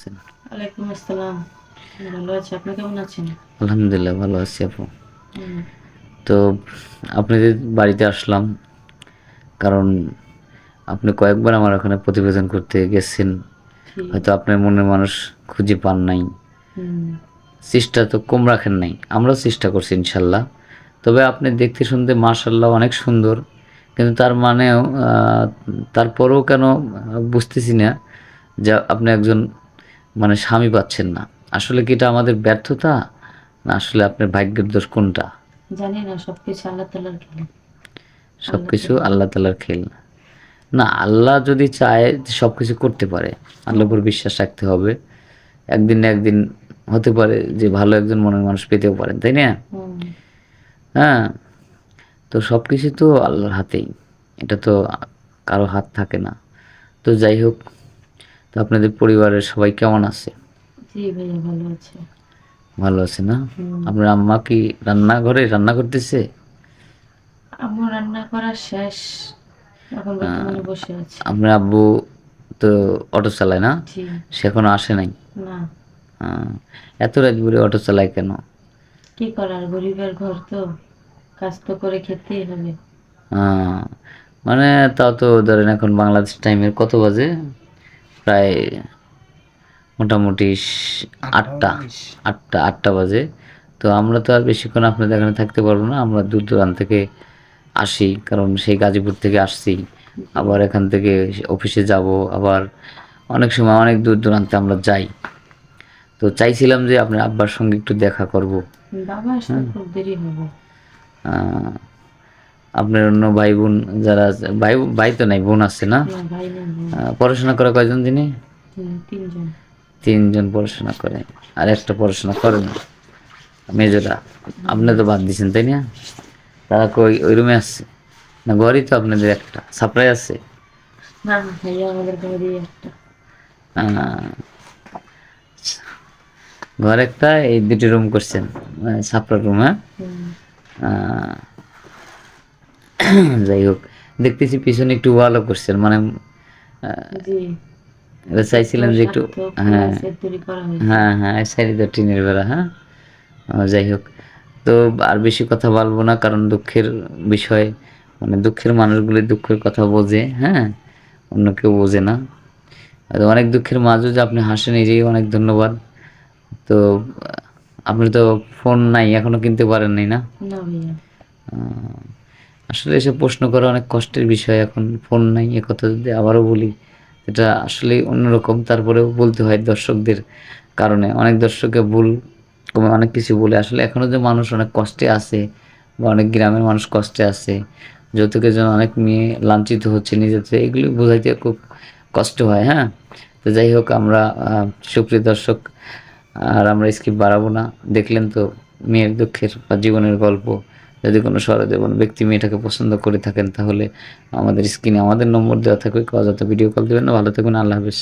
আছেন? ওয়ালাইকুম আসসালাম। ভালো আছি। আপনি কেমন আছেন? আলহামদুলিল্লাহ ভালো আছি আপু। হুম, তো আপনাদের বাড়িতে আসলাম কারণ আপনি কয়েকবার আমার ওখানে প্রতিবেদন করতে গেছেন। জি। হয়তো আপনার মনের মানুষ খুঁজে পান নাই। হুম, চেষ্টা তো কম রাখেন নাই। আমরাও চেষ্টা করছি ইনশাল্লাহ। তবে আপনি দেখতে শুনতে মাশাআল্লাহ অনেক সুন্দর। কিন্তু তার মানেও তারপরেও কেন বুঝতেছি না যে আপনি একজন মানে স্বামী পাচ্ছেন না। আসলে কি এটা আমাদের ব্যর্থতা? না আসলে আপনার ভাগ্যের দোষ কোনটা? জানি না সবকিছু আল্লাহ তাআলার খেলা। আল্লাহ সবকিছু যেটা আল্লাহ তাআলার খেল। না আল্লাহ যদি চায় সবকিছু করতে পারে। আল্লাহর হুম, উপর বিশ্বাস রাখতে হবে। একদিন না একদিন হতে পারে যে ভালো একজন মনের মানুষ পেতেও পারেন, তাই না? হুম, হ্যাঁ? তো সবকিছু তো আল্লাহর হাতেই। এটা তো কারো হাত থাকে না। তো যাই হোক, তো আপনাদের পরিবারের সবাই কেমন আছে? জি ভাইয়া ভালো আছে। ভালো আছে না? হুম, আপনার আম্মা কি রান্নাঘরে রান্না করতেছে? আমার রান্না করা শেষ। এখন বর্তমানে বসে আছি। আপনার আব্বু তো অটো চালায় না? জি, সে এখনো আসে নাই? না আ এত রাত ভরে অটো চালায় কেন? কি করার গরিবের ঘর তো কাজ তো করে খেতেই হবে। আ মানে তাও তো ধরেন এখন বাংলাদেশ টাইমের কত বাজে? প্রায় মোটামুটি ৮টা ৮টা বাজে। তো আমরা তো আর বেশিক্ষণ আপনাদের এখানে থাকতে পারবো না। আমরা দূর-দূরান্ত থেকে আসি। কারণ সেই গাজীপুর থেকে আসছি। জি, আবার এখান থেকে অফিসে যাবো। আবার অনেক সময় অনেক দূর-দূরান্তে আমরা যাই। তো চাইছিলাম যে আপনার আব্বার সঙ্গে একটু দেখা করব। বাবা আসতে হ্যাঁ? খুব দেরি হবে। আ আপনার অন্য ভাই-বোন যারা আছে, ভাই তো নাই, বোন আছে না? না ভাই না বোন। পড়াশোনা করে কয়জন তিনি? তিনজন। ৩ জন পড়াশোনা করে। আর একটা পড়াশোনা করে না, মেজোরা। আপনি হুম, তো বাদ দিছেন, তাই না? তারা কই ওই রুমে আছে? না ঘরই তো আপনাদের একটা, সাপ্লাই আছে? না ভাইয়া আমাদের ঘরেই একটা। আ ঘর একটা, এই ২ টি রুম করছেন। সাপড়া রুম, হ্যাঁ? হুম, আ যাই হোক, দেখতেছি পিছনে একটু ওয়ালও করছেন। মানে আ জি। এটা যত চাইছিলাম যে একটু, সাধ্য হ্যাঁ, প্লাস এর তৈরি করা হয়েছে। হ্যাঁ, হ্যাঁ, এই সাইডে তো টিনের বেড়া, হ্যাঁ? যাই হোক। তো আর বেশি কথা বলব না কারণ দুঃখের বিষয়, মানে দুঃখের মানুষগুলি দুঃখের কথা বোঝে, হ্যাঁ? অন্য কেউ বোঝে না। আর অনেক দুঃখের মাঝেও যে আপনি হাসেন এটাই অনেক ধন্যবাদ। তো আপনি তো ফোন নাই, এখনো কিনতে পারেন নাই না? না ভাইয়া। আ আসলে এসব প্রশ্ন করা অনেক কষ্টের বিষয়। এখন ফোন নাই এ কথা যদি আবারও বলি, এটা আসলেই অন্যরকম। তারপরেও বলতে হয় দর্শকদের কারণে। অনেক দর্শককে ভুল অনেক কিছু বলে। আসলে এখনো যে মানুষ অনেক কষ্টে আছে বা অনেক গ্রামের মানুষ কষ্টে আছে। যৌতুকের জন্য অনেক মেয়ে লাঞ্ছিত হচ্ছে নিজেদের, এগুলি বোঝাইতে খুব কষ্ট হয়, হ্যাঁ? তো যাই হোক আমরা সুপ্রিয় দর্শক, আর আমরা স্কিপ বাড়াবো না। দেখলেন তো মেয়ের দুঃখের বা জীবনের গল্প। যদি কোনো সহৃদয় ব্যক্তি মেয়েটাকে পছন্দ করে থাকেন তাহলে আমাদের স্ক্রিনে আমাদের নম্বর দেওয়া থাকবে। অযথা ভিডিও কল দিবেন না। ভালো থাকবেন। আল্লাহ হাফেজ।